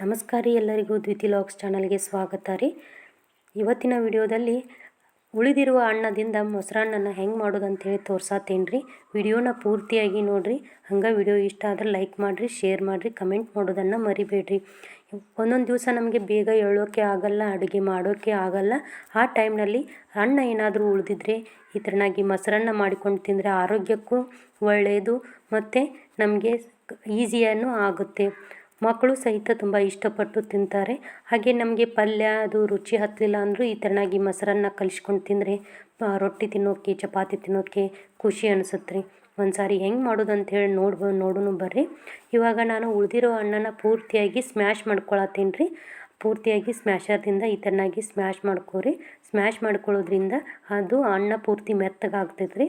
ನಮಸ್ಕಾರ ರೀ ಎಲ್ಲರಿಗೂ ದ್ವಿತಿ ಲಾಗ್ಸ್ ಚಾನಲ್ಗೆ ಸ್ವಾಗತ ರೀ. ಇವತ್ತಿನ ವಿಡಿಯೋದಲ್ಲಿ ಉಳಿದಿರುವ ಅನ್ನದಿಂದ ಮೊಸರನ್ನನ ಹೆಂಗೆ ಮಾಡೋದು ಅಂತೇಳಿ ತೋರ್ಸಾತೇನೆ ರೀ. ವಿಡಿಯೋನ ಪೂರ್ತಿಯಾಗಿ ನೋಡಿರಿ. ಹಂಗೆ ವಿಡಿಯೋ ಇಷ್ಟ ಆದ್ರೆ ಲೈಕ್ ಮಾಡಿರಿ, ಶೇರ್ ಮಾಡಿರಿ, ಕಮೆಂಟ್ ಮಾಡೋದನ್ನು ಮರಿಬೇಡ್ರಿ. ಒಂದೊಂದು ದಿವಸ ನಮಗೆ ಬೇಗ ಏಳೋಕ್ಕೆ ಆಗಲ್ಲ, ಅಡುಗೆ ಮಾಡೋಕ್ಕೆ ಆಗಲ್ಲ. ಆ ಟೈಮ್ನಲ್ಲಿ ಅನ್ನ ಏನಾದರೂ ಉಳಿದಿದ್ರೆ ಈ ಥರನಾಗಿ ಮೊಸರನ್ನ ಮಾಡಿಕೊಂಡು ತಿಂದರೆ ಆರೋಗ್ಯಕ್ಕೂ ಒಳ್ಳೆಯದು ಮತ್ತು ನಮಗೆ ಈಸಿಯನ್ನು ಆಗುತ್ತೆ. ಮಕ್ಕಳು ಸಹಿತ ತುಂಬ ಇಷ್ಟಪಟ್ಟು ತಿಂತಾರೆ. ಹಾಗೆ ನಮಗೆ ಪಲ್ಯ ಅದು ರುಚಿ ಹತ್ತಲಿಲ್ಲ ಅಂದರೂ ಈ ಥರನಾಗಿ ಮೊಸರನ್ನ ಕಲಿಸ್ಕೊಂಡು ತಿಂದರೆ ರೊಟ್ಟಿ ತಿನ್ನೋಕ್ಕೆ, ಚಪಾತಿ ತಿನ್ನೋಕ್ಕೆ ಖುಷಿ ಅನಿಸುತ್ತೆ ರೀ. ಒಂದು ಸಾರಿ ಹೆಂಗೆ ಮಾಡೋದು ಅಂಥೇಳಿ ನೋಡೋಣ ಬರ್ರಿ. ಇವಾಗ ನಾನು ಉಳಿದಿರೋ ಅನ್ನನ ಪೂರ್ತಿಯಾಗಿ ಸ್ಮ್ಯಾಶ್ ಮಾಡ್ಕೊಳತ್ತೀನಿ ರೀ. ಪೂರ್ತಿಯಾಗಿ ಸ್ಮ್ಯಾಶರ್ದಿಂದ ಈ ಥರನಾಗಿ ಸ್ಮ್ಯಾಶ್ ಮಾಡ್ಕೊರಿ. ಸ್ಮ್ಯಾಶ್ ಮಾಡ್ಕೊಳ್ಳೋದ್ರಿಂದ ಅದು ಅನ್ನ ಪೂರ್ತಿ ಮೆತ್ತಗಾಗ್ತೈತೆ ರೀ.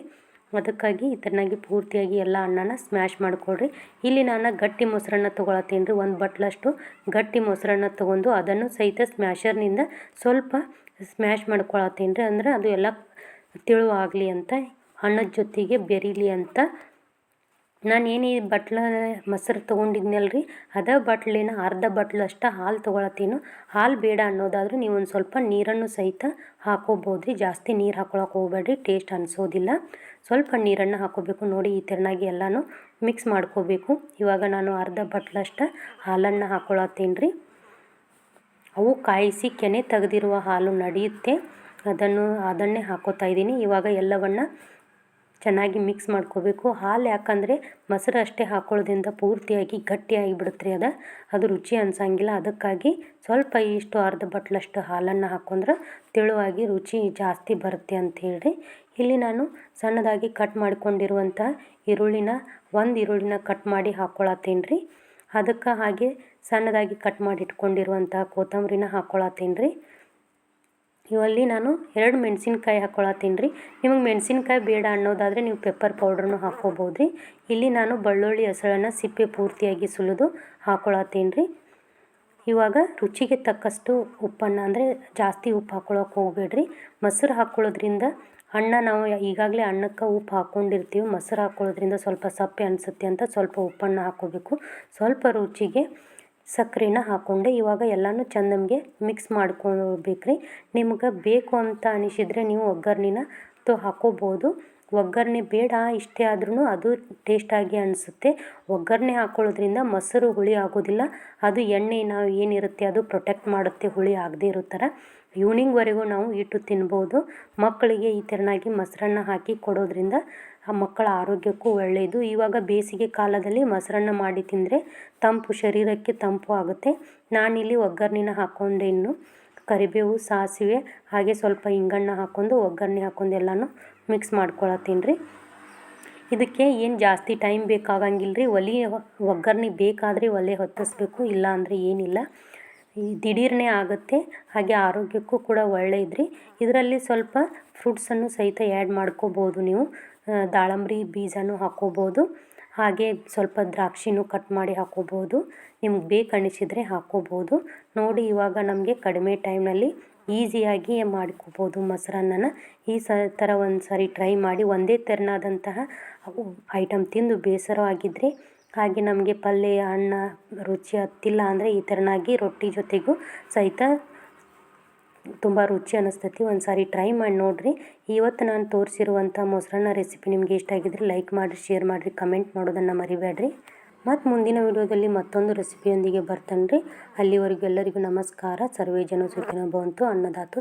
ಅದಕ್ಕಾಗಿ ಈ ಥರನಾಗಿ ಪೂರ್ತಿಯಾಗಿ ಎಲ್ಲ ಅನ್ನನ ಸ್ಮ್ಯಾಶ್ ಮಾಡಿಕೊಡ್ರಿ. ಇಲ್ಲಿ ನಾನು ಗಟ್ಟಿ ಮೊಸರನ್ನ ತೊಗೊಳತ್ತೀನಿ ರೀ. ಒಂದು ಬಟ್ಲಷ್ಟು ಗಟ್ಟಿ ಮೊಸರನ್ನ ತೊಗೊಂಡು ಅದನ್ನು ಸಹಿತ ಸ್ಮ್ಯಾಶರ್ನಿಂದ ಸ್ವಲ್ಪ ಸ್ಮ್ಯಾಶ್ ಮಾಡ್ಕೊಳತ್ತೀನಿ ರೀ. ಅಂದರೆ ಅದು ಎಲ್ಲ ತೆಳುವಾಗಲಿ ಅಂತ, ಅನ್ನದ ಜೊತೆಗೆ ಬೆರೀಲಿ ಅಂತ. ನಾನು ಏನು ಈ ಬಟ್ಲ ಮೊಸರು ತೊಗೊಂಡಿದ್ನಲ್ಲ ರೀ, ಅದೇ ಬಟ್ಲಿನ ಅರ್ಧ ಬಟ್ಲಷ್ಟು ಹಾಲು ತೊಗೊಳತ್ತೀನಿ. ಹಾಲು ಬೇಡ ಅನ್ನೋದಾದರೂ ನೀವು ಒಂದು ಸ್ವಲ್ಪ ನೀರನ್ನು ಸಹಿತ ಹಾಕೋಬೋದು ರೀ. ಜಾಸ್ತಿ ನೀರು ಹಾಕೊಳಕ್ಕೆ ಹೋಗ್ಬೇಡ್ರಿ, ಟೇಸ್ಟ್ ಅನಿಸೋದಿಲ್ಲ. ಸ್ವಲ್ಪ ನೀರನ್ನು ಹಾಕೋಬೇಕು. ನೋಡಿ ಈ ಥರನಾಗಿ ಎಲ್ಲನೂ ಮಿಕ್ಸ್ ಮಾಡ್ಕೋಬೇಕು. ಇವಾಗ ನಾನು ಅರ್ಧ ಬಟ್ಲಷ್ಟು ಹಾಲನ್ನು ಹಾಕೊಳತ್ತೀನಿ ರೀ. ಅವು ಕಾಯಿಸಿ ಕೆನೆ ತೆಗೆದಿರುವ ಹಾಲು ನಡೆಯುತ್ತೆ, ಅದನ್ನೇ ಹಾಕೋತಾ ಇದ್ದೀನಿ. ಇವಾಗ ಎಲ್ಲವನ್ನು ಚೆನ್ನಾಗಿ ಮಿಕ್ಸ್ ಮಾಡ್ಕೋಬೇಕು. ಹಾಲು ಯಾಕಂದರೆ ಮೊಸರು ಅಷ್ಟೇ ಹಾಕೊಳ್ಳೋದ್ರಿಂದ ಪೂರ್ತಿಯಾಗಿ ಗಟ್ಟಿಯಾಗಿ ಬಿಡುತ್ತೆ ರೀ. ಅದು ರುಚಿ ಅನ್ಸಂಗಿಲ್ಲ. ಅದಕ್ಕಾಗಿ ಸ್ವಲ್ಪ ಇಷ್ಟು ಅರ್ಧ ಬಟ್ಲಷ್ಟು ಹಾಲನ್ನು ಹಾಕೊಂಡ್ರೆ ತೆಳುವಾಗಿ ರುಚಿ ಜಾಸ್ತಿ ಬರುತ್ತೆ ಅಂಥೇಳಿ. ಇಲ್ಲಿ ನಾನು ಸಣ್ಣದಾಗಿ ಕಟ್ ಮಾಡಿಕೊಂಡಿರುವಂಥ ಒಂದು ಈರುಳ್ಳಿನ ಕಟ್ ಮಾಡಿ ಹಾಕ್ಕೊಳತ್ತೀನಿ ರೀ. ಅದಕ್ಕೆ ಹಾಗೆ ಸಣ್ಣದಾಗಿ ಕಟ್ ಮಾಡಿ ಇಟ್ಕೊಂಡಿರುವಂಥ ಕೊತ್ತಂಬರಿನ ಹಾಕ್ಕೊಳತ್ತೀನಿ ರೀ. ಇವಲ್ಲಿ ನಾನು 2 ಮೆಣಸಿನ್ಕಾಯಿ ಹಾಕ್ಕೊಳತ್ತೀನಿ ರೀ. ನಿಮಗೆ ಮೆಣಸಿನ್ಕಾಯಿ ಬೇಡ ಅನ್ನೋದಾದರೆ ನೀವು ಪೆಪ್ಪರ್ ಪೌಡ್ರನ್ನು ಹಾಕ್ಕೋಬೋದು ರೀ. ಇಲ್ಲಿ ನಾನು ಬೆಳ್ಳುಳ್ಳಿ ಹೆಸಳನ್ನು ಸಿಪ್ಪೆ ಪೂರ್ತಿಯಾಗಿ ಸುಲಿದು ಹಾಕ್ಕೊಳತ್ತೀನಿ ರೀ. ಇವಾಗ ರುಚಿಗೆ ತಕ್ಕಷ್ಟು ಉಪ್ಪನ್ನು, ಅಂದರೆ ಜಾಸ್ತಿ ಉಪ್ಪು ಹಾಕ್ಕೊಳಕ್ಕೆ ಹೋಗಬೇಡ್ರಿ. ಮೊಸರು ಹಾಕ್ಕೊಳ್ಳೋದ್ರಿಂದ ನಾವು ಈಗಾಗಲೇ ಅನ್ನಕ್ಕೆ ಉಪ್ಪು ಹಾಕ್ಕೊಂಡಿರ್ತೀವಿ. ಮೊಸರು ಹಾಕ್ಕೊಳ್ಳೋದ್ರಿಂದ ಸ್ವಲ್ಪ ಸಪ್ಪೆ ಅನಿಸುತ್ತೆ ಅಂತ ಸ್ವಲ್ಪ ಉಪ್ಪನ್ನು ಹಾಕ್ಕೋಬೇಕು. ಸ್ವಲ್ಪ ರುಚಿಗೆ ಸಕ್ಕರೆನ ಹಾಕ್ಕೊಂಡೆ ಇವಾಗ ಎಲ್ಲನೂ ನಮಗೆ ಮಿಕ್ಸ್ ಮಾಡ್ಕೊಳ್ಬೇಕ್ರಿ. ನಿಮ್ಗೆ ಬೇಕು ಅಂತ ಅನಿಸಿದರೆ ನೀವು ಒಗ್ಗರ್ಣಿನ ಹಾಕ್ಕೋಬೋದು. ಒಗ್ಗರಣೆ ಬೇಡ ಇಷ್ಟೇ ಆದ್ರೂ ಅದು ಟೇಸ್ಟಾಗಿ ಅನಿಸುತ್ತೆ. ಒಗ್ಗರಣೆ ಹಾಕ್ಕೊಳ್ಳೋದ್ರಿಂದ ಮೊಸರು ಹುಳಿ ಆಗೋದಿಲ್ಲ. ಅದು ಎಣ್ಣೆ ನಾವು ಏನಿರುತ್ತೆ ಅದು ಪ್ರೊಟೆಕ್ಟ್ ಮಾಡುತ್ತೆ, ಹುಳಿ ಆಗದೆ ಇರೋ ಥರ. ಈವ್ನಿಂಗ್ವರೆಗೂ ನಾವು ಇಟ್ಟು ತಿನ್ಬೋದು. ಮಕ್ಕಳಿಗೆ ಈ ಥರನಾಗಿ ಮೊಸರನ್ನ ಹಾಕಿ ಕೊಡೋದ್ರಿಂದ ಆ ಮಕ್ಕಳ ಆರೋಗ್ಯಕ್ಕೂ ಒಳ್ಳೆಯದು. ಇವಾಗ ಬೇಸಿಗೆ ಕಾಲದಲ್ಲಿ ಮೊಸರನ್ನ ಮಾಡಿ ತಿಂದರೆ ಶರೀರಕ್ಕೆ ತಂಪು ಆಗುತ್ತೆ. ನಾನಿಲ್ಲಿ ಒಗ್ಗರಣೆನ ಹಾಕ್ಕೊಂಡೆ, ಇನ್ನು ಕರಿಬೇವು, ಸಾಸಿವೆ ಹಾಗೆ ಸ್ವಲ್ಪ ಇಂಗಣ್ಣ ಹಾಕ್ಕೊಂಡು ಒಗ್ಗರಣೆ ಹಾಕ್ಕೊಂಡು ಎಲ್ಲನೂ ಮಿಕ್ಸ್ ಮಾಡ್ಕೊಳತ್ತೀನಿ ರೀ. ಇದಕ್ಕೆ ಏನು ಜಾಸ್ತಿ ಟೈಮ್ ಬೇಕಾಗಂಗಿಲ್ಲ ರೀ. ಒಗ್ಗರಣೆ ಬೇಕಾದರೆ ಒಲೆ ಹೊತ್ತಿಸ್ಬೇಕು, ಇಲ್ಲ ಅಂದರೆ ಏನಿಲ್ಲ. ದಿಢೀರ್ನೇ ಆಗುತ್ತೆ. ಹಾಗೆ ಆರೋಗ್ಯಕ್ಕೂ ಕೂಡ ಒಳ್ಳೆಯದ್ರಿ. ಇದರಲ್ಲಿ ಸ್ವಲ್ಪ ಫ್ರೂಟ್ಸನ್ನು ಸಹಿತ ಆ್ಯಡ್ ಮಾಡ್ಕೋಬೋದು ನೀವು. ದಾಳಂಬ್ರಿ ಬೀಜನೂ ಹಾಕ್ಕೋಬೋದು. ಹಾಗೆ ಸ್ವಲ್ಪ ದ್ರಾಕ್ಷಿನೂ ಕಟ್ ಮಾಡಿ ಹಾಕ್ಕೋಬೋದು. ನಿಮ್ಗೆ ಬೇಕು ಅನಿಸಿದರೆ ಹಾಕ್ಕೋಬೋದು. ನೋಡಿ ಇವಾಗ ನಮಗೆ ಕಡಿಮೆ ಟೈಮ್ನಲ್ಲಿ ಈಸಿಯಾಗಿ ಮಾಡ್ಕೋಬೋದು ಮೊಸರನ್ನನ. ಈ ಥರ ಒಂದು ಸಾರಿ ಟ್ರೈ ಮಾಡಿ. ಒಂದೇ ತೆರನಾದಂತಹ ಐಟಮ್ ತಿಂದು ಬೇಸರವಾಗಿದ್ದರೆ, ಹಾಗೆ ನಮಗೆ ಪಲ್ಯ ಅನ್ನ ರುಚಿ ಹತ್ತಿಲ್ಲ ಅಂದರೆ ಈ ಥರನಾಗಿ ರೊಟ್ಟಿ ಜೊತೆಗೂ ಸಹಿತ ತುಂಬ ರುಚಿ ಅನ್ನಿಸ್ತೈತಿ. ಒಂದು ಸಾರಿ ಟ್ರೈ ಮಾಡಿ ನೋಡಿರಿ. ಇವತ್ತು ನಾನು ತೋರಿಸಿರುವಂಥ ಮೊಸರನ್ನ ರೆಸಿಪಿ ನಿಮಗೆ ಇಷ್ಟ ಆಗಿದ್ರೆ ಲೈಕ್ ಮಾಡಿರಿ, ಶೇರ್ ಮಾಡಿರಿ, ಕಮೆಂಟ್ ಮಾಡೋದನ್ನು ಮರಿಬೇಡ್ರಿ. ಮತ್ತು ಮುಂದಿನ ವಿಡಿಯೋದಲ್ಲಿ ಮತ್ತೊಂದು ರೆಸಿಪಿಯೊಂದಿಗೆ ಬರ್ತಾನೆ ರೀ. ಅಲ್ಲಿವರೆಗೂ ಎಲ್ಲರಿಗೂ ನಮಸ್ಕಾರ. ಸರ್ವೇ ಜನ ಸುಖಿನೋ ಭವಂತು. ಅನ್ನದಾತು